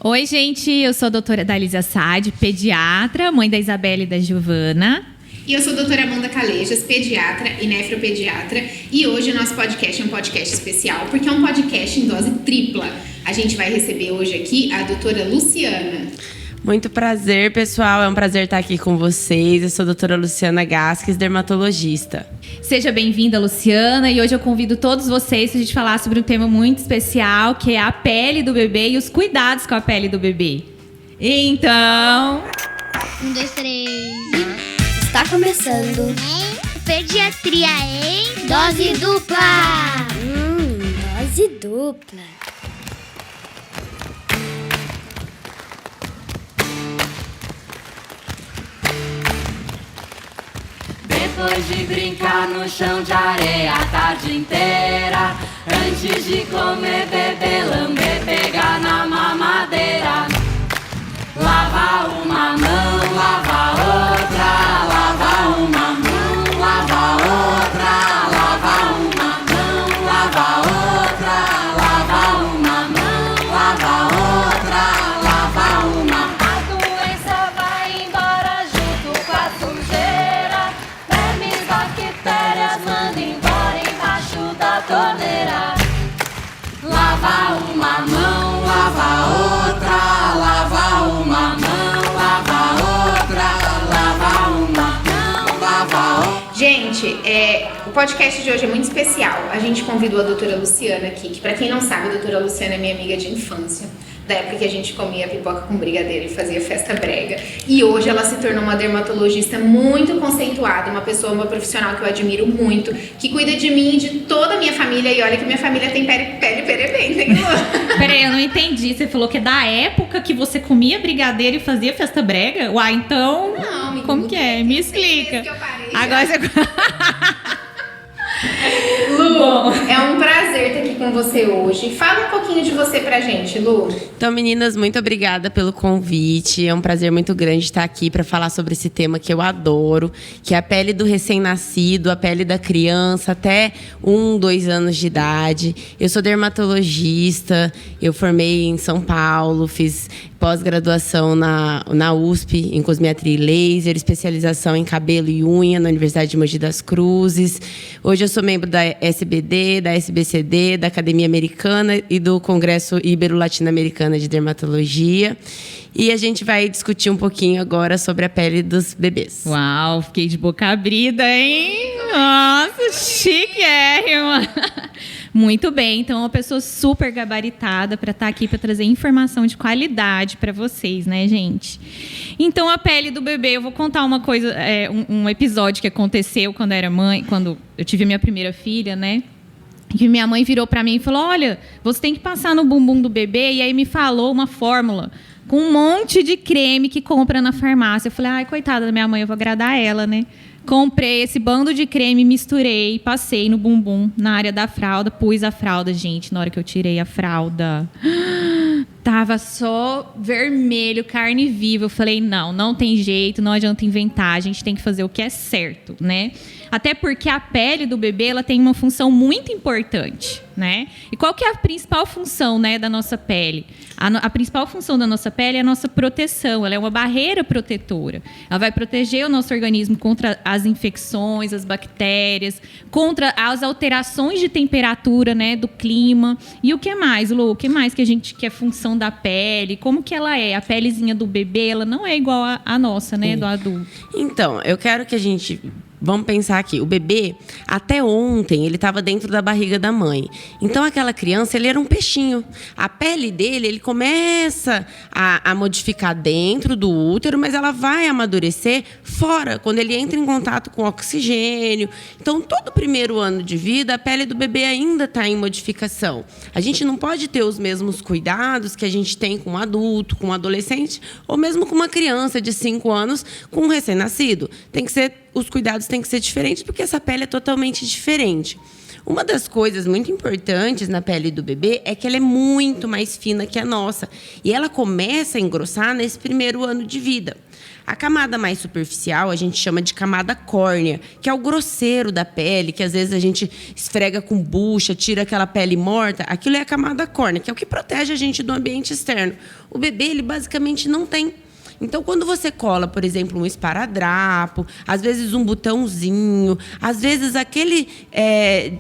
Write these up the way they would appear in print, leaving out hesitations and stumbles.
Oi, gente, eu sou a doutora Dalisa Saad, pediatra, mãe da Isabela e da Giovana. E eu sou a doutora Amanda Calejas, pediatra e nefropediatra. E hoje o nosso podcast é um podcast especial, porque é um podcast em dose tripla. A gente vai receber hoje aqui a doutora Luciana. Muito prazer, pessoal. É um prazer estar aqui com vocês. Eu sou a doutora Luciana Gasques, dermatologista. Seja bem-vinda, Luciana. E hoje eu convido todos vocês para a gente falar sobre um tema muito especial, que é a pele do bebê e os cuidados com a pele do bebê. Então... 1, 2, 3... Está começando Pediatria em Dose Dupla. Dose dupla. Depois de brincar no chão de areia a tarde inteira, antes de comer, beber, lamber, pegar na mamadeira. Lava uma mão, lava outra, lava uma mão, lava outra, lava uma mão, lava outra, lava uma mão, lava outra, lava uma. A doença vai embora junto com a sujeira, vermes, bactérias, manda embora embaixo da torneira. Lava uma mão, lava outra, lava uma mão, lava outra, lava uma mão, lava outra. Gente, o podcast de hoje é muito especial. A gente convidou a doutora Luciana aqui, que pra quem não sabe, a doutora Luciana é minha amiga de infância, da época que a gente comia pipoca com brigadeiro e fazia festa brega. E hoje ela se tornou uma dermatologista muito conceituada, uma pessoa, uma profissional que eu admiro muito, que cuida de mim e de toda a minha família. E olha que minha família tem pele perebenta, hein, Lu? Peraí, eu não entendi. Você falou que é da época que você comia brigadeiro e fazia festa brega? Uai, então... Não, como que é? Me explica. Que eu parei agora já. você... Lu, é um prazer estar aqui com você hoje. Fala um pouquinho de você pra gente, Lu. Então, meninas, muito obrigada pelo convite. É um prazer muito grande estar aqui para falar sobre esse tema que eu adoro, que é a pele do recém-nascido, a pele da criança até 1, 2 anos de idade. Eu sou dermatologista, eu formei em São Paulo, fiz pós-graduação na USP em cosmetria e laser, especialização em cabelo e unha na Universidade de Mogi das Cruzes. Hoje eu sou membro da SBD, da SBCD, da Academia Americana e do Congresso Ibero-Latino-Americana de Dermatologia. E a gente vai discutir um pouquinho agora sobre a pele dos bebês. Uau, fiquei de boca abrida, hein? Nossa, chiquérrima! Muito bem, então uma pessoa super gabaritada para estar aqui para trazer informação de qualidade para vocês, né, gente? Então, a pele do bebê, eu vou contar uma coisa, um episódio que aconteceu quando eu era mãe, quando eu tive a minha primeira filha, né? Que minha mãe virou para mim e falou: olha, você tem que passar no bumbum do bebê, e aí me falou uma fórmula com um monte de creme que compra na farmácia. Eu falei: ai, coitada da minha mãe, eu vou agradar ela, né? Comprei esse bando de creme, misturei, passei no bumbum, na área da fralda, pus a fralda. Gente, na hora que eu tirei a fralda, tava só vermelho, carne viva. Eu falei: não tem jeito, não adianta inventar, a gente tem que fazer o que é certo, né? Até porque a pele do bebê, ela tem uma função muito importante, né? E qual que é a principal função, né, da nossa pele? A principal função da nossa pele é a nossa proteção. Ela é uma barreira protetora. Ela vai proteger o nosso organismo contra as infecções, as bactérias, contra as alterações de temperatura, né, do clima. E o que mais, Lu? O que mais que é função da pele? Como que ela é? A pelezinha do bebê, ela não é igual à nossa, né, do adulto. Então, eu quero que a gente... Vamos pensar aqui, o bebê, até ontem, ele estava dentro da barriga da mãe. Então, aquela criança, ele era um peixinho. A pele dele, ele começa a modificar dentro do útero, mas ela vai amadurecer fora, quando ele entra em contato com oxigênio. Então, todo o primeiro ano de vida, a pele do bebê ainda está em modificação. A gente não pode ter os mesmos cuidados que a gente tem com um adulto, com um adolescente, ou mesmo com uma criança de 5 anos, com um recém-nascido. Os cuidados têm que ser diferentes, porque essa pele é totalmente diferente. Uma das coisas muito importantes na pele do bebê é que ela é muito mais fina que a nossa. E ela começa a engrossar nesse primeiro ano de vida. A camada mais superficial a gente chama de camada córnea, que é o grosseiro da pele, que às vezes a gente esfrega com bucha, tira aquela pele morta. Aquilo é a camada córnea, que é o que protege a gente do ambiente externo. O bebê, ele basicamente não tem. Então, quando você cola, por exemplo, um esparadrapo, às vezes um botãozinho, às vezes aquele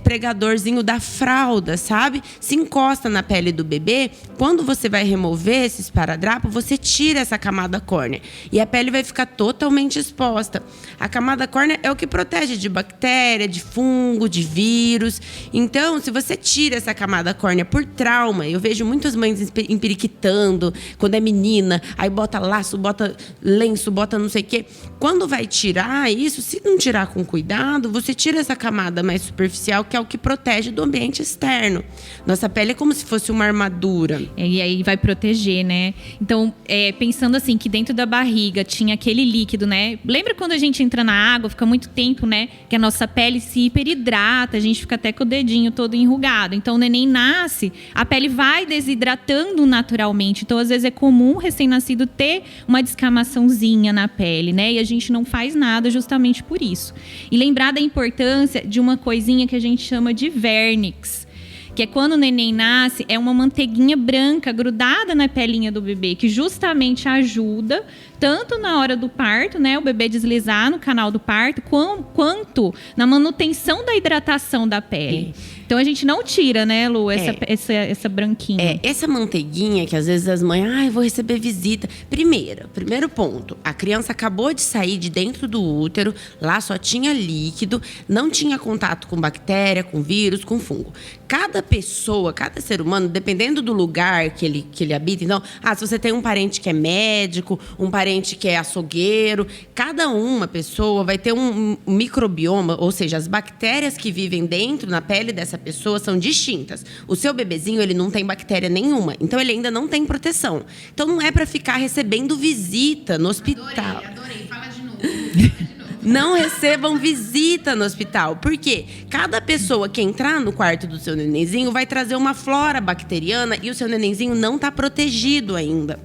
pregadorzinho da fralda, sabe? Se encosta na pele do bebê, quando você vai remover esse esparadrapo, você tira essa camada córnea. E a pele vai ficar totalmente exposta. A camada córnea é o que protege de bactéria, de fungo, de vírus. Então, se você tira essa camada córnea por trauma, eu vejo muitas mães empiriquitando, quando é menina, aí bota laço, bota lenço, bota não sei o quê. Quando vai tirar isso, se não tirar com cuidado, você tira essa camada mais superficial, que é o que protege do ambiente externo. Nossa pele é como se fosse uma armadura. E aí vai proteger, né? Então, pensando assim, que dentro da barriga tinha aquele líquido, né? Lembra quando a gente entra na água, fica muito tempo, né? Que a nossa pele se hiperidrata, a gente fica até com o dedinho todo enrugado. Então, o neném nasce, a pele vai desidratando naturalmente. Então, às vezes é comum o recém-nascido ter uma descamaçãozinha na pele, né? E a gente não faz nada justamente por isso. E lembrar da importância de uma coisinha que a gente chama de vernix, que é quando o neném nasce, é uma manteiguinha branca grudada na pelinha do bebê, que justamente ajuda tanto na hora do parto, né, o bebê deslizar no canal do parto, quanto na manutenção da hidratação da pele. Então a gente não tira, né, Lu, essa branquinha. Essa manteiguinha que às vezes as mães, vou receber visita. Primeiro ponto, a criança acabou de sair de dentro do útero, lá só tinha líquido, não tinha contato com bactéria, com vírus, com fungo. Cada pessoa, cada ser humano, dependendo do lugar que ele habita, então, se você tem um parente que é médico, um parente que é açougueiro, cada uma pessoa vai ter um microbioma, ou seja, as bactérias que vivem dentro na pele dessa pessoa são distintas. O seu bebezinho, ele não tem bactéria nenhuma, então ele ainda não tem proteção. Então não é para ficar recebendo visita no hospital. Adorei. Fala de novo. Não recebam visita no hospital. Por quê? Cada pessoa que entrar no quarto do seu nenenzinho vai trazer uma flora bacteriana e o seu nenenzinho não está protegido ainda.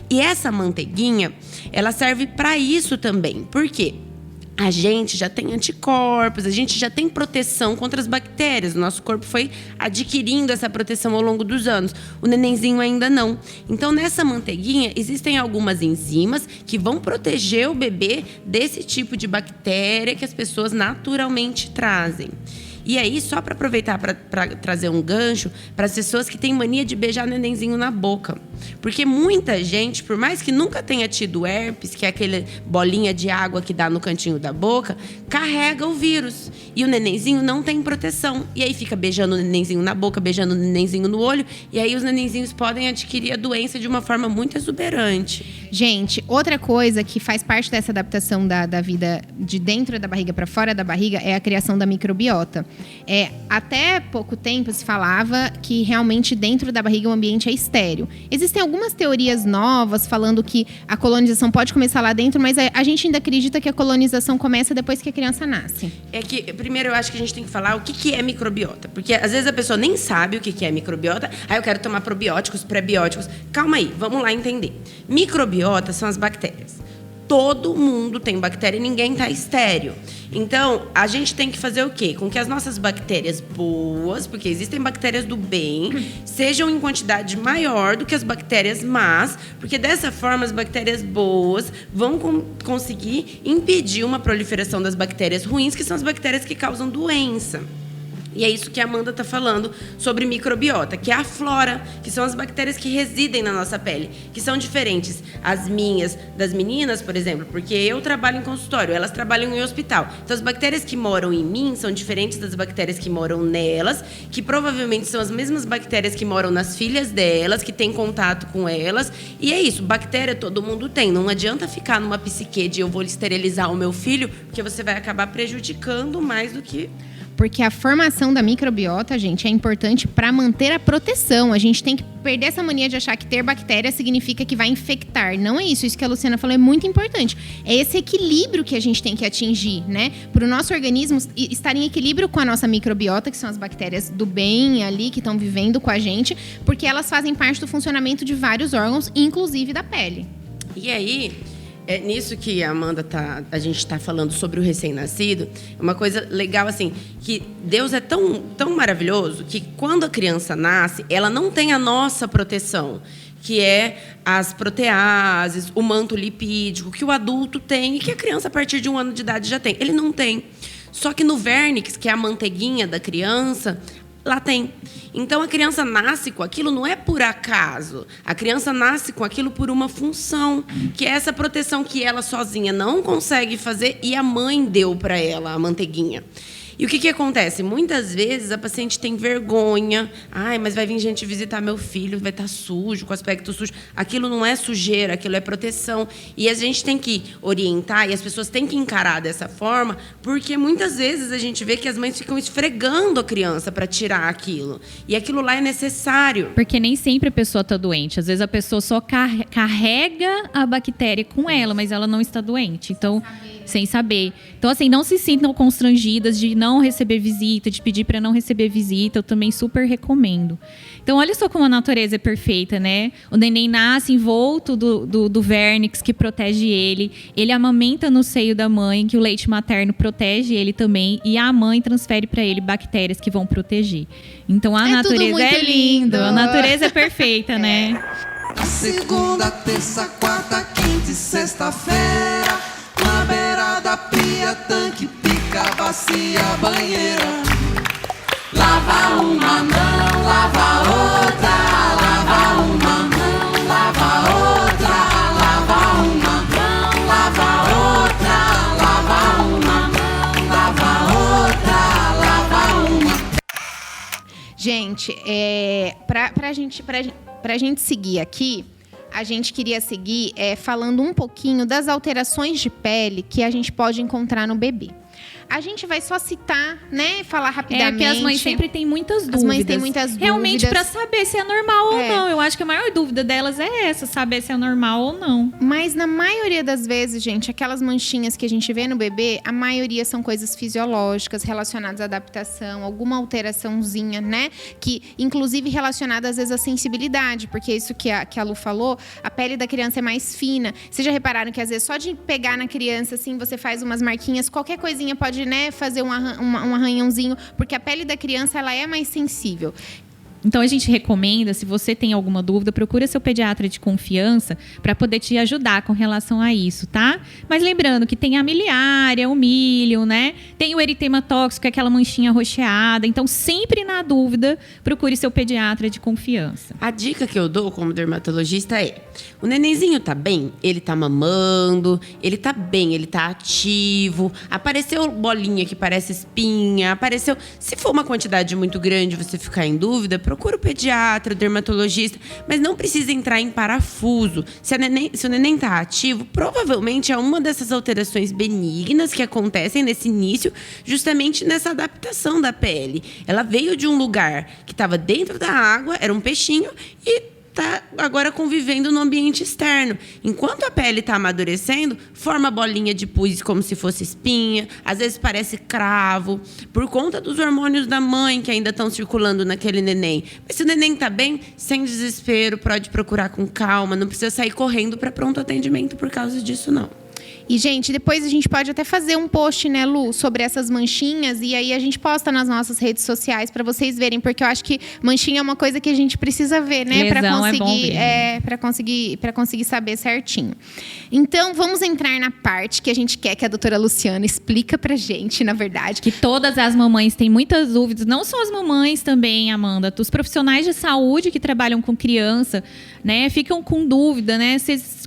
E essa manteiguinha, ela serve para isso também. Por quê? A gente já tem anticorpos, a gente já tem proteção contra as bactérias. O nosso corpo foi adquirindo essa proteção ao longo dos anos. O nenenzinho ainda não. Então, nessa manteiguinha, existem algumas enzimas que vão proteger o bebê desse tipo de bactéria que as pessoas naturalmente trazem. E aí, só para aproveitar para trazer um gancho para as pessoas que têm mania de beijar nenenzinho na boca. Porque muita gente, por mais que nunca tenha tido herpes, que é aquele bolinha de água que dá no cantinho da boca, carrega o vírus. E o nenenzinho não tem proteção. E aí fica beijando o nenenzinho na boca, beijando o nenenzinho no olho. E aí os nenenzinhos podem adquirir a doença de uma forma muito exuberante. Gente, outra coisa que faz parte dessa adaptação da vida de dentro da barriga para fora da barriga é a criação da microbiota. Até pouco tempo se falava que realmente dentro da barriga o ambiente é estéril. Existem algumas teorias novas falando que a colonização pode começar lá dentro, mas a gente ainda acredita que a colonização começa depois que a criança nasce. É que, primeiro, eu acho que a gente tem que falar o que é microbiota. Porque, às vezes, a pessoa nem sabe o que é microbiota. Eu quero tomar probióticos, prebióticos. Calma aí, vamos lá entender. Microbiota são as bactérias. Todo mundo tem bactéria e ninguém está estéril. Então, a gente tem que fazer o quê? Com que as nossas bactérias boas, porque existem bactérias do bem, sejam em quantidade maior do que as bactérias más, porque dessa forma as bactérias boas vão conseguir impedir uma proliferação das bactérias ruins, que são as bactérias que causam doença. E é isso que a Amanda está falando sobre microbiota, que é a flora, que são as bactérias que residem na nossa pele, que são diferentes. As minhas, das meninas, por exemplo, porque eu trabalho em consultório, elas trabalham em hospital. Então, as bactérias que moram em mim são diferentes das bactérias que moram nelas, que provavelmente são as mesmas bactérias que moram nas filhas delas, que têm contato com elas. E é isso, bactéria todo mundo tem. Não adianta ficar numa psique de eu vou esterilizar o meu filho, porque você vai acabar prejudicando mais do que... porque a formação da microbiota, gente, é importante para manter a proteção. A gente tem que perder essa mania de achar que ter bactéria significa que vai infectar. Não é isso. Isso que a Luciana falou é muito importante. É esse equilíbrio que a gente tem que atingir, né? Para o nosso organismo estar em equilíbrio com a nossa microbiota, que são as bactérias do bem ali, que estão vivendo com a gente, porque elas fazem parte do funcionamento de vários órgãos, inclusive da pele. E aí, é nisso que a Amanda a gente está falando sobre o recém-nascido, uma coisa legal assim, que Deus é tão maravilhoso que quando a criança nasce, ela não tem a nossa proteção, que é as proteases, o manto lipídico, que o adulto tem e que a criança a partir de 1 ano de idade já tem. Ele não tem. Só que no vernix, que é a manteiguinha da criança, lá tem. Então, a criança nasce com aquilo não é por acaso. A criança nasce com aquilo por uma função, que é essa proteção que ela sozinha não consegue fazer e a mãe deu para ela, a manteiguinha. E o que acontece? Muitas vezes a paciente tem vergonha. Ai, mas vai vir gente visitar meu filho, vai estar sujo, com aspecto sujo. Aquilo não é sujeira, aquilo é proteção. E a gente tem que orientar e as pessoas têm que encarar dessa forma, porque muitas vezes a gente vê que as mães ficam esfregando a criança para tirar aquilo. E aquilo lá é necessário. Porque nem sempre a pessoa está doente. Às vezes a pessoa só carrega a bactéria com ela, mas ela não está doente. Então, sem saber. Então, assim, não se sintam constrangidas de não receber visita, de pedir para não receber visita. Eu também super recomendo. Então, olha só como a natureza é perfeita, né? O neném nasce envolto do vernix, que protege ele. Ele amamenta no seio da mãe, que o leite materno protege ele também. E a mãe transfere para ele bactérias que vão proteger. Então, a natureza é linda. A natureza é perfeita, né? Segunda, terça, quarta, quinta e sexta-feira, na beira da pia, tanque, pica, bacia, banheira. Lava uma mão, lava outra, lava uma mão, lava outra, lava uma mão, lava outra, lava uma mão, lava outra, lava uma. Gente, pra gente seguir aqui, a gente queria seguir falando um pouquinho das alterações de pele que a gente pode encontrar no bebê. A gente vai só citar, né? Falar rapidamente. Porque as mães sempre têm muitas dúvidas. As mães têm muitas dúvidas. Realmente, para saber se é normal ou não. Eu acho que a maior dúvida delas é essa, saber se é normal ou não. Mas na maioria das vezes, gente, aquelas manchinhas que a gente vê no bebê, a maioria são coisas fisiológicas, relacionadas à adaptação, alguma alteraçãozinha, né? Que, inclusive, relacionada às vezes à sensibilidade. Porque isso que a Lu falou, a pele da criança é mais fina. Vocês já repararam que, às vezes, só de pegar na criança, assim, você faz umas marquinhas, qualquer coisinha pode, né, fazer um arranhãozinho, porque a pele da criança ela é mais sensível. Então, a gente recomenda, se você tem alguma dúvida, procura seu pediatra de confiança para poder te ajudar com relação a isso, tá? Mas lembrando que tem a miliária, o milho, né? Tem o eritema tóxico, aquela manchinha roxeada. Então, sempre na dúvida, procure seu pediatra de confiança. A dica que eu dou como dermatologista é: o nenenzinho tá bem, ele tá mamando, ele tá bem, ele tá ativo, apareceu bolinha que parece espinha, apareceu... Se for uma quantidade muito grande, você ficar em dúvida, procura o pediatra, o dermatologista, mas não precisa entrar em parafuso. Se o neném tá ativo, provavelmente é uma dessas alterações benignas que acontecem nesse início, justamente nessa adaptação da pele. Ela veio de um lugar que estava dentro da água, era um peixinho, e está agora convivendo no ambiente externo. Enquanto a pele está amadurecendo, forma bolinha de pus como se fosse espinha, às vezes parece cravo, por conta dos hormônios da mãe que ainda estão circulando naquele neném. Mas se o neném está bem, sem desespero, pode procurar com calma, não precisa sair correndo para pronto atendimento por causa disso, não. E, gente, depois a gente pode até fazer um post, né, Lu, sobre essas manchinhas. E aí a gente posta nas nossas redes sociais para vocês verem. Porque eu acho que manchinha é uma coisa que a gente precisa ver, né? Para conseguir saber certinho. Então, vamos entrar na parte que a gente quer que a doutora Luciana explica pra gente, na verdade. Que todas as mamães têm muitas dúvidas. Não só as mamães também, Amanda. Os profissionais de saúde que trabalham com criança, né, ficam com dúvida, né?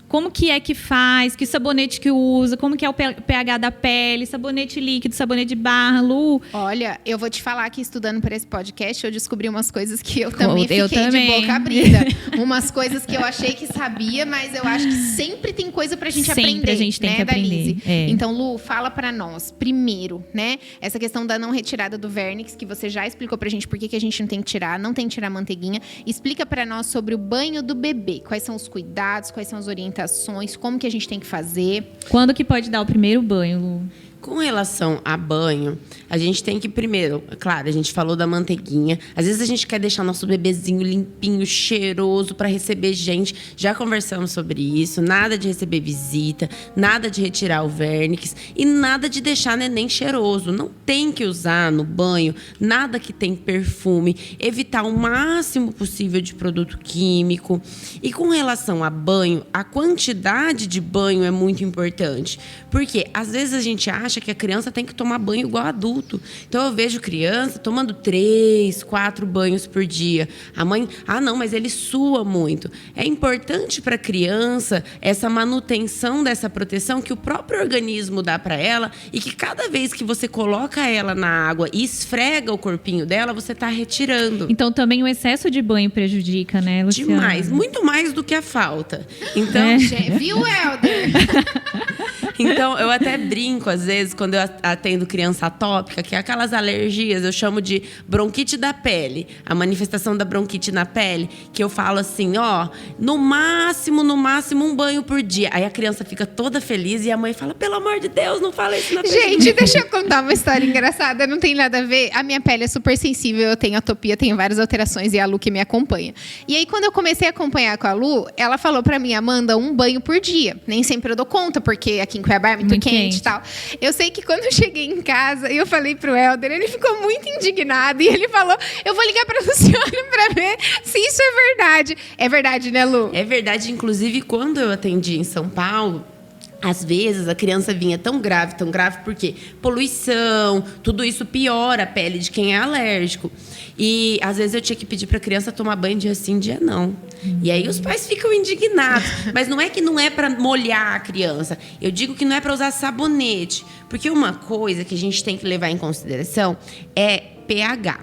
como que é que faz, que sabonete que usa, como que é o pH da pele, sabonete líquido, sabonete de barra, Lu. Olha, eu vou te falar que estudando para esse podcast, eu descobri umas coisas que eu também Eu fiquei também. de boca abrida. Umas coisas que eu achei que sabia, mas eu acho que sempre tem coisa pra gente Sempre aprender, a gente tem né, que aprender, Dalise? é. Então, Lu, fala pra nós, primeiro, né, essa questão da não retirada do vernix, que você já explicou pra gente por que a gente não tem que tirar, não tem que tirar a manteiguinha. Explica pra nós sobre o banho do bebê. Quais são os cuidados, quais são as orientações, como que a gente tem que fazer. Quando que pode dar o primeiro banho, Lu? Com relação a banho, a gente tem que primeiro, claro, a gente falou da manteiguinha. Às vezes a gente quer deixar nosso bebezinho limpinho, cheiroso para receber gente. Já conversamos sobre isso. Nada de receber visita, nada de retirar o vernix e nada de deixar neném cheiroso. Não tem que usar no banho nada que tem perfume. Evitar o máximo possível de produto químico. E com relação a banho, a quantidade de banho é muito importante. Porque às vezes a gente acha que a criança tem que tomar banho igual adulto. Então eu vejo criança tomando 3, 4 banhos por dia. A mãe, não, mas ele sua muito. É importante para a criança essa manutenção dessa proteção que o próprio organismo dá para ela e que cada vez que você coloca ela na água e esfrega o corpinho dela, você está retirando. Então também o excesso de banho prejudica, né, Luciana? Demais, muito mais do que a falta. Então, Viu, Helder? Então, eu até brinco, às vezes, quando eu atendo criança atópica, que é aquelas alergias, eu chamo de bronquite da pele. A manifestação da bronquite na pele, que eu falo assim, no máximo, um banho por dia. Aí a criança fica toda feliz e a mãe fala, pelo amor de Deus, não fala isso na pele. Gente, deixa eu contar uma história engraçada, não tem nada a ver. A minha pele é super sensível, eu tenho atopia, tenho várias alterações e é a Lu que me acompanha. E aí, quando eu comecei a acompanhar com a Lu, ela falou pra mim, Amanda, 1 banho por dia. Nem sempre eu dou conta, porque aqui em Cuiabá é muito quente e tal. Eu sei que quando eu cheguei em casa e eu falei pro Helder, ele ficou muito indignado e ele falou, eu vou ligar pra Luciana pra ver se isso é verdade. É verdade, né, Lu? É verdade, inclusive, quando eu atendi em São Paulo, às vezes a criança vinha tão grave, porque poluição, tudo isso piora a pele de quem é alérgico. E às vezes eu tinha que pedir para a criança tomar banho dia sim, dia não. E aí os pais ficam indignados. Mas não é para molhar a criança. Eu digo que não é para usar sabonete. Porque uma coisa que a gente tem que levar em consideração é pH.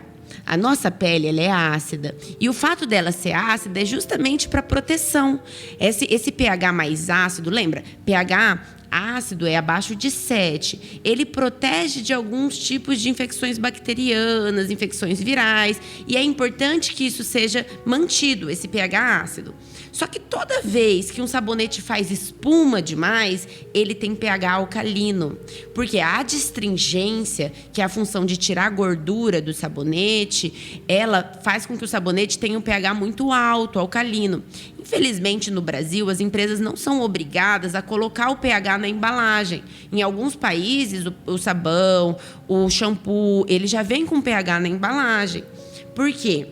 A nossa pele, ela é ácida. E o fato dela ser ácida é justamente para proteção. Esse pH mais ácido, lembra? pH ácido é abaixo de 7. Ele protege de alguns tipos de infecções bacterianas, infecções virais. E é importante que isso seja mantido, esse pH ácido. Só que toda vez que um sabonete faz espuma demais, ele tem pH alcalino. Porque a adstringência, que é a função de tirar a gordura do sabonete, ela faz com que o sabonete tenha um pH muito alto, alcalino. Infelizmente, no Brasil, as empresas não são obrigadas a colocar o pH na embalagem. Em alguns países, o sabão, o shampoo, ele já vem com pH na embalagem. Por quê?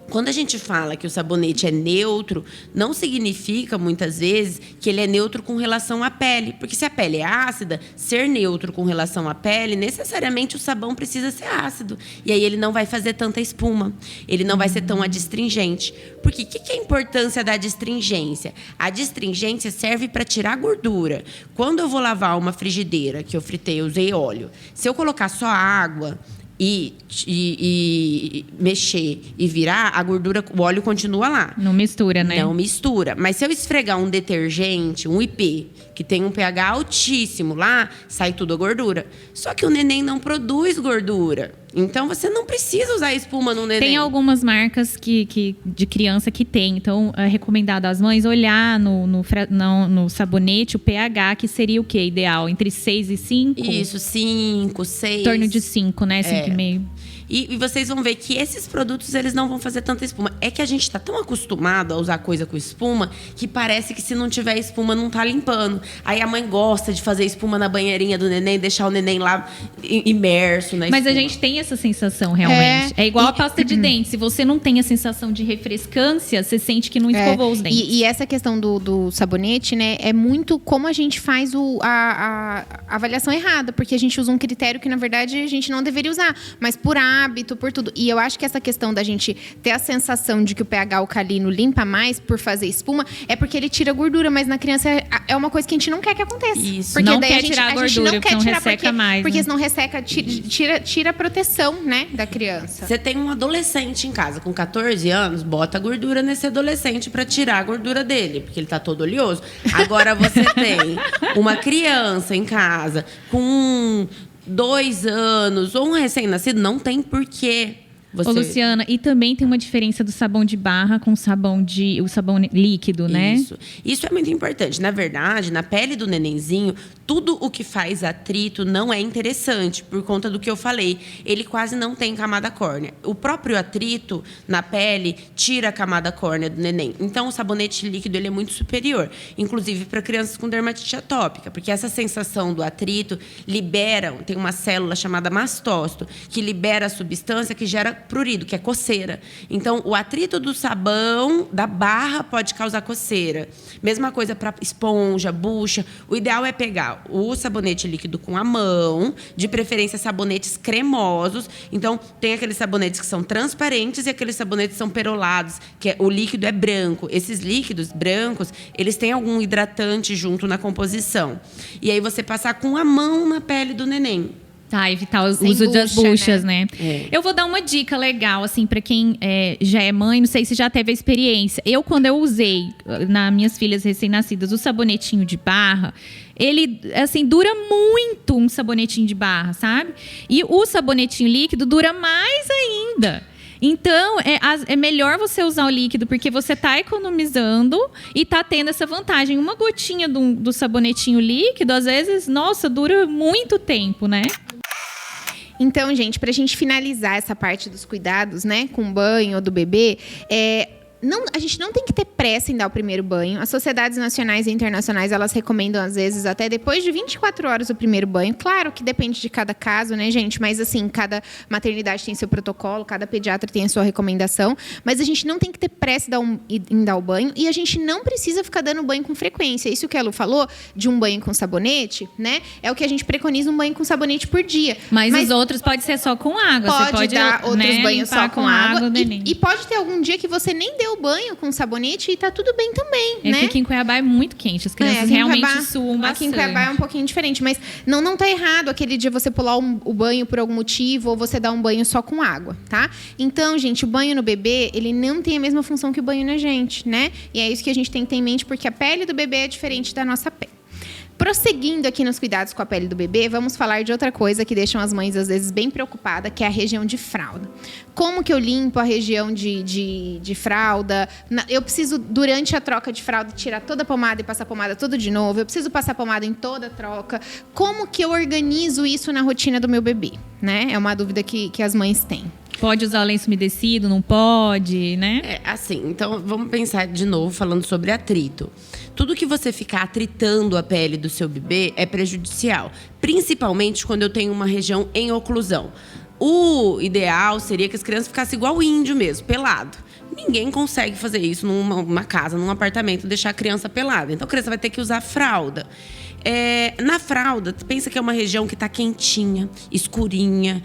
Quando a gente fala que o sabonete é neutro, não significa, muitas vezes, que ele é neutro com relação à pele. Porque se a pele é ácida, ser neutro com relação à pele, necessariamente o sabão precisa ser ácido. E aí ele não vai fazer tanta espuma. Ele não vai ser tão adstringente. Porque o que é a importância da adstringência? A adstringência serve para tirar gordura. Quando eu vou lavar uma frigideira, que eu fritei, usei óleo, se eu colocar só água e mexer e virar, a gordura, o óleo continua lá. Não mistura, né? Não mistura. Mas se eu esfregar um detergente, um IP, que tem um pH altíssimo lá, sai tudo a gordura. Só que o neném não produz gordura. Então, você não precisa usar espuma no neném. Tem algumas marcas de criança que tem. Então, é recomendado às mães olhar no sabonete o pH, que seria o quê? Ideal? Entre 6 e 5? Isso, 5, 6. Em torno de 5, né? 5,5. E vocês vão ver que esses produtos, eles não vão fazer tanta espuma. É que a gente está tão acostumado a usar coisa com espuma que parece que se não tiver espuma, não tá limpando. Aí a mãe gosta de fazer espuma na banheirinha do neném, deixar o neném lá imerso na espuma. Mas a gente tem essa sensação, realmente. É igual a pasta de dente. Se você não tem a sensação de refrescância, você sente que não escovou os dentes. E essa questão do sabonete, né, é muito como a gente faz a avaliação errada. Porque a gente usa um critério que, na verdade, a gente não deveria usar. Mas por hábito, por tudo. E eu acho que essa questão da gente ter a sensação de que o pH alcalino limpa mais por fazer espuma é porque ele tira gordura, mas na criança é uma coisa que a gente não quer que aconteça. Isso. Porque Não daí quer a gente, tirar a a gente gordura, não quer porque tirar não resseca mais, porque né? senão resseca, tira a proteção, né, da criança. Você tem um adolescente em casa com 14 anos, bota gordura nesse adolescente pra tirar a gordura dele, porque ele tá todo oleoso. Agora você tem uma criança em casa com 2 anos ou um recém-nascido, não tem porquê. Ô, Luciana, e também tem uma diferença do sabão de barra com o sabão líquido, né? Isso é muito importante. Na verdade, na pele do nenenzinho, tudo o que faz atrito não é interessante, por conta do que eu falei. Ele quase não tem camada córnea. O próprio atrito na pele tira a camada córnea do neném. Então, o sabonete líquido ele é muito superior, inclusive para crianças com dermatite atópica, porque essa sensação do atrito tem uma célula chamada mastócito, que libera a substância que gera prurido, que é coceira. Então, o atrito do sabão, da barra, pode causar coceira. Mesma coisa para esponja, bucha. O ideal é pegar o sabonete líquido com a mão, de preferência sabonetes cremosos. Então, tem aqueles sabonetes que são transparentes e aqueles sabonetes que são perolados, que o líquido é branco. Esses líquidos brancos, eles têm algum hidratante junto na composição. E aí, você passar com a mão na pele do neném. Tá, evitar o Sem uso das bucha, buchas, né? Eu vou dar uma dica legal, assim, pra quem já é mãe, não sei se já teve a experiência. Quando eu usei, nas minhas filhas recém-nascidas, o sabonetinho de barra, ele, assim, dura muito um sabonetinho de barra, sabe? E o sabonetinho líquido dura mais ainda. Então, é melhor você usar o líquido, porque você está economizando e está tendo essa vantagem. Uma gotinha do sabonetinho líquido, às vezes, nossa, dura muito tempo, né? Então, gente, pra gente finalizar essa parte dos cuidados, né, com o banho do bebê, a gente não tem que ter pressa em dar o primeiro banho. As sociedades nacionais e internacionais, elas recomendam, às vezes, até depois de 24 horas o primeiro banho. Claro que depende de cada caso, né, gente? Mas, assim, cada maternidade tem seu protocolo, cada pediatra tem a sua recomendação. Mas a gente não tem que ter pressa em dar o banho. E a gente não precisa ficar dando banho com frequência. Isso que a Lu falou, de um banho com sabonete, né? É o que a gente preconiza, um banho com sabonete por dia. Mas os outros pode ser só com água. Você pode dar outros banhos só com água. neném. E pode ter algum dia que você nem deu banho com sabonete e tá tudo bem também, né? Aqui em Cuiabá é muito quente, as crianças realmente suam bastante. Aqui em Cuiabá é um pouquinho diferente, mas não tá errado aquele dia você pular o banho por algum motivo ou você dar um banho só com água, tá? Então, gente, o banho no bebê, ele não tem a mesma função que o banho na gente, né? E é isso que a gente tem que ter em mente, porque a pele do bebê é diferente da nossa pele. Prosseguindo aqui nos cuidados com a pele do bebê, vamos falar de outra coisa que deixam as mães, às vezes, bem preocupadas, que é a região de fralda. Como que eu limpo a região de fralda? Eu preciso, durante a troca de fralda, tirar toda a pomada e passar a pomada tudo de novo? Eu preciso passar a pomada em toda a troca? Como que eu organizo isso na rotina do meu bebê? Né? É uma dúvida que as mães têm. Pode usar o lenço umedecido, não pode, né? Assim, então vamos pensar de novo falando sobre atrito. Tudo que você ficar atritando a pele do seu bebê é prejudicial, principalmente quando eu tenho uma região em oclusão. O ideal seria que as crianças ficassem igual o índio mesmo, pelado. Ninguém consegue fazer isso numa casa, num apartamento, deixar a criança pelada. Então a criança vai ter que usar fralda. Na fralda, pensa que é uma região que está quentinha, escurinha,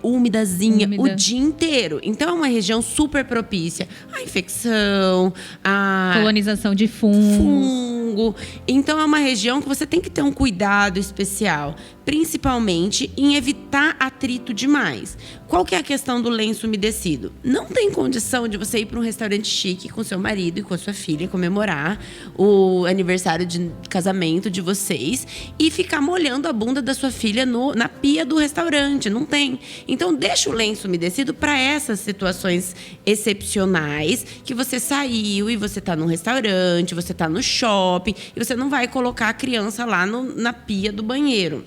úmidazinha o dia inteiro. Então é uma região super propícia à infecção, à colonização de fungo. Então é uma região que você tem que ter um cuidado especial, principalmente em evitar atrito demais. Qual que é a questão do lenço umedecido? Não tem condição de você ir para um restaurante chique com seu marido e com a sua filha comemorar o aniversário de casamento de vocês e ficar molhando a bunda da sua filha na pia do restaurante. Não tem. Então, deixa o lenço umedecido para essas situações excepcionais que você saiu e você está num restaurante, você está no shopping e você não vai colocar a criança lá na pia do banheiro.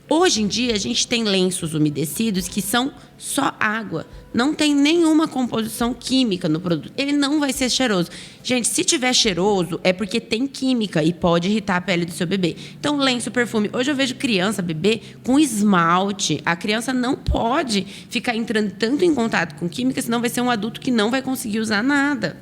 Hoje em dia, a gente tem lenços umedecidos que são só água. Não tem nenhuma composição química no produto. Ele não vai ser cheiroso. Gente, se tiver cheiroso, é porque tem química e pode irritar a pele do seu bebê. Então, lenço, perfume. Hoje eu vejo criança, bebê, com esmalte. A criança não pode ficar entrando tanto em contato com química, senão vai ser um adulto que não vai conseguir usar nada.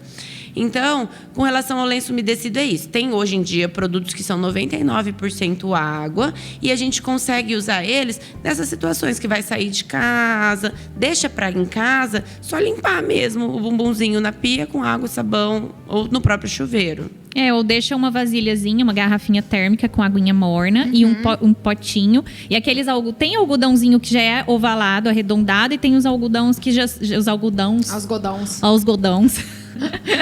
Então, com relação ao lenço umedecido, é isso. Tem hoje em dia produtos que são 99% água e a gente consegue usar eles nessas situações que vai sair de casa, deixa pra em casa, só limpar mesmo o bumbumzinho na pia com água, sabão ou no próprio chuveiro. Ou deixa uma vasilhazinha, uma garrafinha térmica com aguinha morna e um potinho. E aqueles tem algodãozinho que já é ovalado, arredondado, e tem os algodões que já. Os algodões. Aos godões.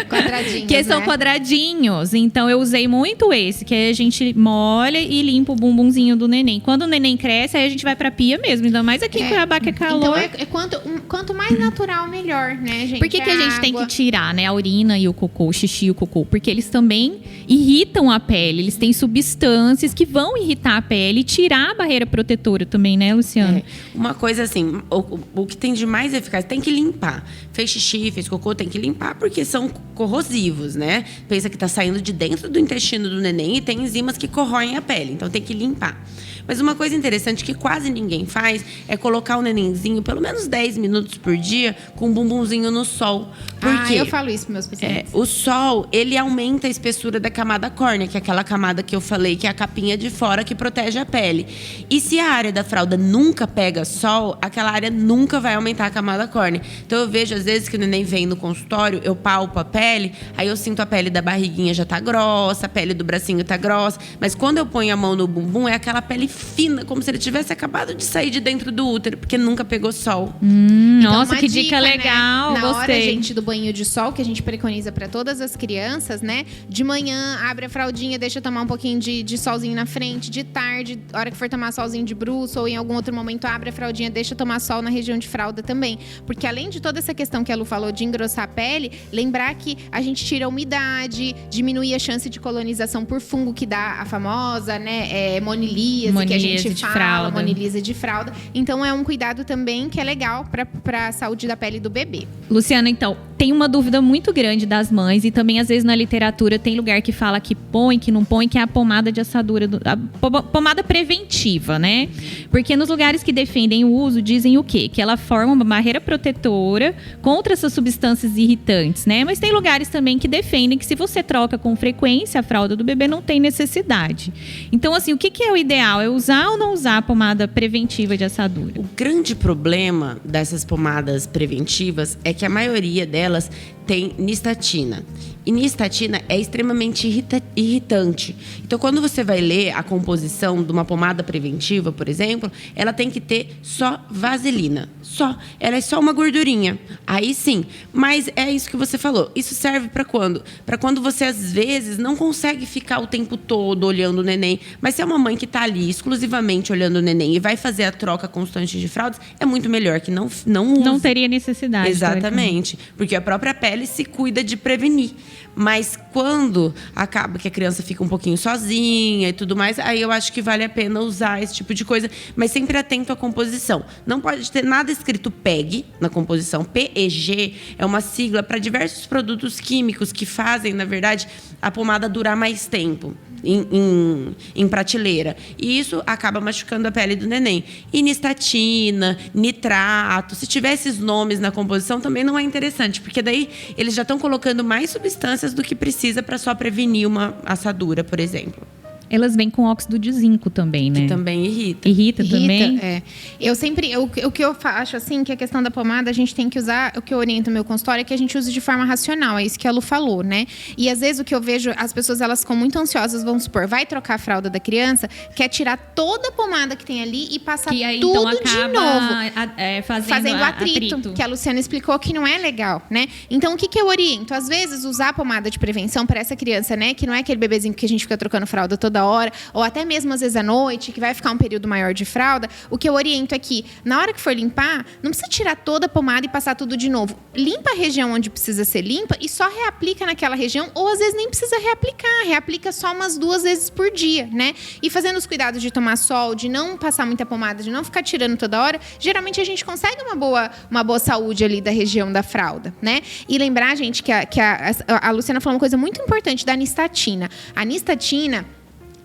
Quadradinhos, que são quadradinhos. Então eu usei muito esse, que aí a gente molha e limpa o bumbumzinho do neném. Quando o neném cresce, aí a gente vai pra pia mesmo. Ainda mais aqui em Cuiabá, que é calor. Então quanto mais natural, melhor, né, gente? Por que a gente tem que tirar, né, a urina e o cocô, o xixi e o cocô? Porque eles também irritam a pele. Eles têm substâncias que vão irritar a pele e tirar a barreira protetora também, né, Luciana? Uma coisa assim, o que tem de mais eficaz, tem que limpar. Fez xixi, fez cocô, tem que limpar, porque são corrosivos, né? Pensa que tá saindo de dentro do intestino do neném e tem enzimas que corroem a pele, então tem que limpar. Mas uma coisa interessante que quase ninguém faz é colocar o nenenzinho pelo menos 10 minutos por dia com um bumbumzinho no sol. Por quê? Eu falo isso para meus pacientes. O sol, ele aumenta a espessura da camada córnea, que é aquela camada que eu falei, que é a capinha de fora que protege a pele. E se a área da fralda nunca pega sol, aquela área nunca vai aumentar a camada córnea. Então eu vejo às vezes que o neném vem no consultório, eu palpo a pele, aí eu sinto a pele da barriguinha já tá grossa, a pele do bracinho tá grossa, mas quando eu ponho a mão no bumbum, é aquela pele fina, como se ele tivesse acabado de sair de dentro do útero, porque nunca pegou sol. Então, nossa, que dica legal, né? Na hora, gostei. gente, do banho de sol, que a gente preconiza para todas as crianças, né? De manhã, abre a fraldinha, deixa tomar um pouquinho de solzinho na frente. De tarde, hora que for tomar solzinho de bruço ou em algum outro momento, abre a fraldinha, deixa tomar sol na região de fralda também. Porque além de toda essa questão que a Lu falou de engrossar a pele, lembrar que a gente tira a umidade, diminui a chance de colonização por fungo, que dá a famosa, né, monilíase, que a gente fala, monilíase de fralda. Então é um cuidado também que é legal para a saúde da pele do bebê. Luciana, então, tem uma dúvida muito grande das mães e também às vezes na literatura tem lugar que fala que põe, que não põe, que é a pomada de assadura, a pomada preventiva, né? Porque nos lugares que defendem o uso dizem o quê? Que ela forma uma barreira protetora contra essas substâncias irritantes, né? Mas tem lugares também que defendem que se você troca com frequência a fralda do bebê, não tem necessidade. Então, assim, o que é o ideal? É usar ou não usar a pomada preventiva de assadura? O grande problema dessas pomadas preventivas é que a maioria delas tem nistatina. E nistatina é extremamente irritante. Então, quando você vai ler a composição de uma pomada preventiva, por exemplo, ela tem que ter só vaselina. Só. Ela é só uma gordurinha. Aí sim. Mas é isso que você falou. Isso serve para quando? Para quando você, às vezes, não consegue ficar o tempo todo olhando o neném. Mas se é uma mãe que está ali exclusivamente olhando o neném e vai fazer a troca constante de fraldas, é muito melhor que não use. Não teria necessidade. Exatamente. Porque a própria pele se cuida de prevenir. Mas quando acaba que a criança fica um pouquinho sozinha e tudo mais, aí eu acho que vale a pena usar esse tipo de coisa, mas sempre atento à composição. Não pode ter nada escrito PEG na composição. PEG é uma sigla para diversos produtos químicos que fazem, na verdade, a pomada durar mais tempo em prateleira. E isso acaba machucando a pele do neném. E nistatina, nitrato, se tiver esses nomes na composição, também não é interessante, porque daí eles já estão colocando mais substâncias do que precisa para só prevenir uma assadura, por exemplo. Elas vêm com óxido de zinco também, né? Que também irrita. Irrita também? É. Eu sempre... O que eu acho, assim, que a questão da pomada, a gente tem que usar... O que eu oriento no meu consultório é que a gente use de forma racional. É isso que a Lu falou, né? E, às vezes, o que eu vejo... As pessoas, elas ficam muito ansiosas, vamos supor. Vai trocar a fralda da criança, quer tirar toda a pomada que tem ali e passar aí, tudo então, de novo. Fazendo atrito. Que a Luciana explicou que não é legal, né? Então, o que eu oriento? Às vezes, usar a pomada de prevenção para essa criança, né? Que não é aquele bebezinho que a gente fica trocando fralda toda hora, ou até mesmo às vezes à noite, que vai ficar um período maior de fralda. O que eu oriento é que, na hora que for limpar, não precisa tirar toda a pomada e passar tudo de novo. Limpa a região onde precisa ser limpa e só reaplica naquela região, ou às vezes nem precisa reaplicar, reaplica só umas 2 vezes por dia, né? E fazendo os cuidados de tomar sol, de não passar muita pomada, de não ficar tirando toda hora, geralmente a gente consegue uma boa saúde ali da região da fralda, né? E lembrar, gente, que a Luciana falou uma coisa muito importante da nistatina. A nistatina,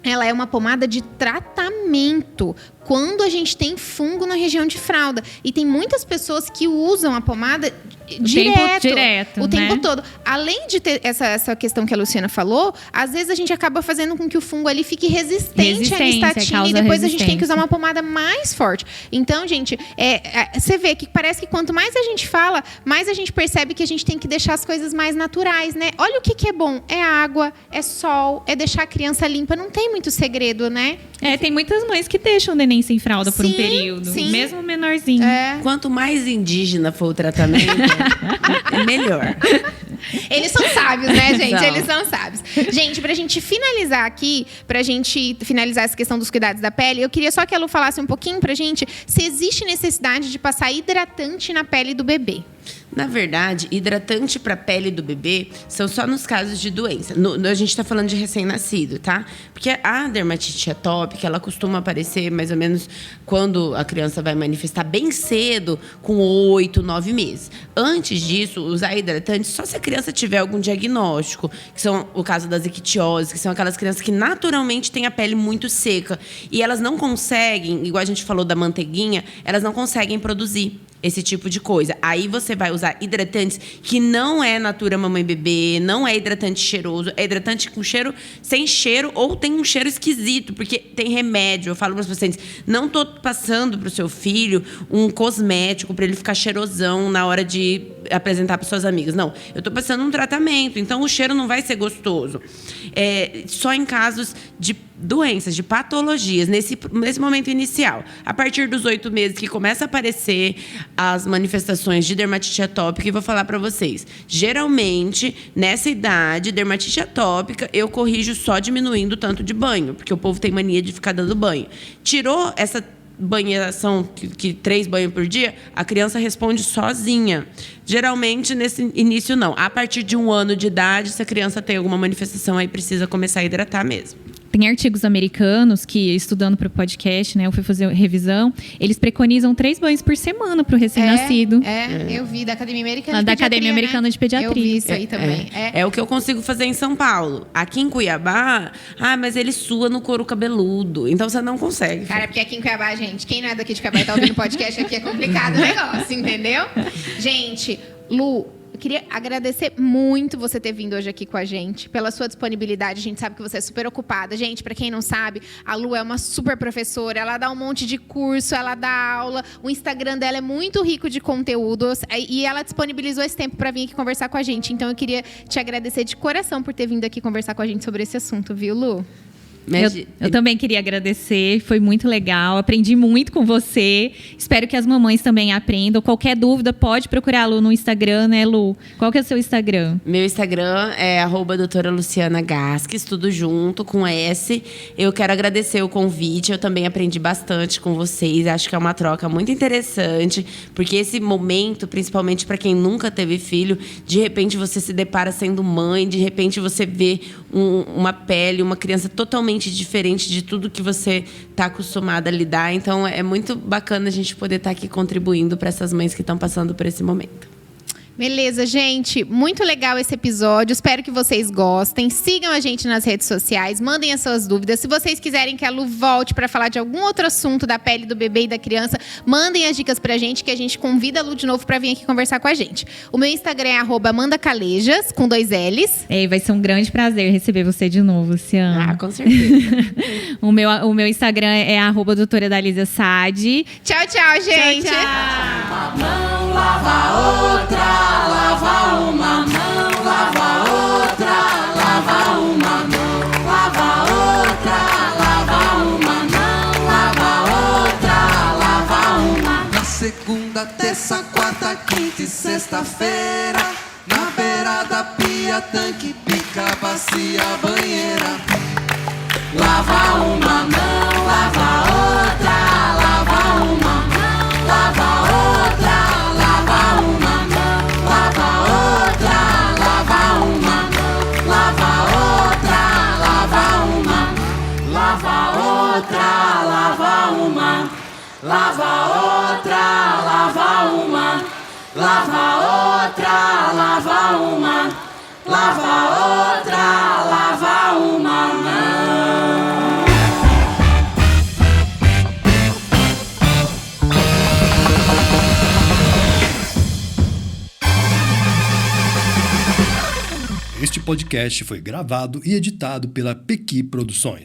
ela é uma pomada de tratamento quando a gente tem fungo na região de fralda. E tem muitas pessoas que usam a pomada direto, o tempo né? todo. Além de ter essa questão que a Luciana falou, às vezes a gente acaba fazendo com que o fungo ali fique resistente à nistatina causa e depois a gente tem que resistência. usar uma pomada mais forte. Então, gente, você vê que parece que quanto mais a gente fala, mais a gente percebe que a gente tem que deixar as coisas mais naturais, né? Olha o que é bom. É água, é sol, é deixar a criança limpa. Não tem muito segredo, né? Tem muitas mães que deixam o neném sem fralda por um Sim, período. sim. Mesmo menorzinho. Quanto mais indígena for o tratamento, é melhor. Eles são sábios, né, gente? São. Eles são sábios. Gente, pra gente finalizar aqui, pra gente finalizar essa questão dos cuidados da pele, eu queria só que a Lu falasse um pouquinho pra gente se existe necessidade de passar hidratante na pele do bebê. Na verdade, hidratante para a pele do bebê são só nos casos de doença. A gente está falando de recém-nascido, tá? Porque a dermatite atópica, ela costuma aparecer mais ou menos quando a criança vai manifestar bem cedo, com 8, 9 meses. Antes disso, usar hidratante só se a criança tiver algum diagnóstico, que são o caso das ictioses, que são aquelas crianças que naturalmente têm a pele muito seca. E elas não conseguem, igual a gente falou da manteiguinha, elas não conseguem produzir esse tipo de coisa. Aí você vai usar hidratantes que não é Natura Mamãe Bebê, não é hidratante cheiroso, é hidratante com cheiro, sem cheiro ou tem um cheiro esquisito, porque tem remédio. Eu falo para os pacientes, não tô passando para o seu filho um cosmético para ele ficar cheirosão na hora de apresentar para suas amigas. Não, eu tô passando um tratamento, então o cheiro não vai ser gostoso. Só em casos de doenças, de patologias, nesse momento inicial. A partir dos 8 meses que começa a aparecer as manifestações de dermatite atópica, e vou falar para vocês, geralmente, nessa idade, dermatite atópica, eu corrijo só diminuindo o tanto de banho, porque o povo tem mania de ficar dando banho. Tirou essa banhação, que 3 banhos por dia, a criança responde sozinha. Geralmente, nesse início, não. A partir de 1 ano de idade, se a criança tem alguma manifestação, aí precisa começar a hidratar mesmo. Tem artigos americanos que, estudando para o podcast, né, eu fui fazer revisão, eles preconizam 3 banhos por semana para o recém-nascido. Eu vi da Academia Americana de Da Pediatria, Academia Americana de Pediatria. Eu vi isso aí também. É o que eu consigo fazer em São Paulo. Aqui em Cuiabá, mas ele sua no couro cabeludo. Então você não consegue. Cara, porque aqui em Cuiabá, gente, quem não é daqui de Cuiabá e tá ouvindo podcast, aqui é complicado o negócio, entendeu? Gente, Lu, eu queria agradecer muito você ter vindo hoje aqui com a gente, pela sua disponibilidade. A gente sabe que você é super ocupada. Gente, para quem não sabe, a Lu é uma super professora. Ela dá um monte de curso, ela dá aula. O Instagram dela é muito rico de conteúdos. E ela disponibilizou esse tempo para vir aqui conversar com a gente. Então, eu queria te agradecer de coração por ter vindo aqui conversar com a gente sobre esse assunto, viu, Lu? Eu também queria agradecer, foi muito legal, aprendi muito com você. Espero que as mamães também aprendam. Qualquer dúvida, pode procurar a Lu no Instagram, né, Lu? Qual que é o seu Instagram? Meu Instagram é @doutora Luciana Gasques, tudo junto, com S. Eu quero agradecer o convite, eu também aprendi bastante com vocês. Acho que é uma troca muito interessante, porque esse momento, principalmente para quem nunca teve filho, de repente você se depara sendo mãe, de repente você vê uma pele, uma criança totalmente diferente de tudo que você está acostumada a lidar. Então, é muito bacana a gente poder estar aqui contribuindo para essas mães que estão passando por esse momento. Beleza, gente. Muito legal esse episódio. Espero que vocês gostem. Sigam a gente nas redes sociais. Mandem as suas dúvidas. Se vocês quiserem que a Lu volte para falar de algum outro assunto da pele do bebê e da criança, mandem as dicas pra gente, que a gente convida a Lu de novo para vir aqui conversar com a gente. O meu Instagram é @amandacalejas, com 2 L's. Vai ser um grande prazer receber você de novo, Luciana. Com certeza. o meu Instagram é @doutora Dalisa Sade. Tchau, tchau, gente. Tchau, tchau. Uma mão lava outra, lava uma mão, lava outra, lava uma mão, lava outra, lava uma mão, lava outra, lava uma. Na segunda, terça, quarta, quinta e sexta-feira, na beira da pia, tanque, pica, bacia, banheira. Lava uma mão, lava outra, lava uma mão, lava outra, lava uma mão, lava outra, lava uma mão, lava outra, lava uma, lava outra, lava uma, lava outra, lava uma, lava outra, lava uma, lava outra, lava uma mão. Este podcast foi gravado e editado pela Pequi Produções.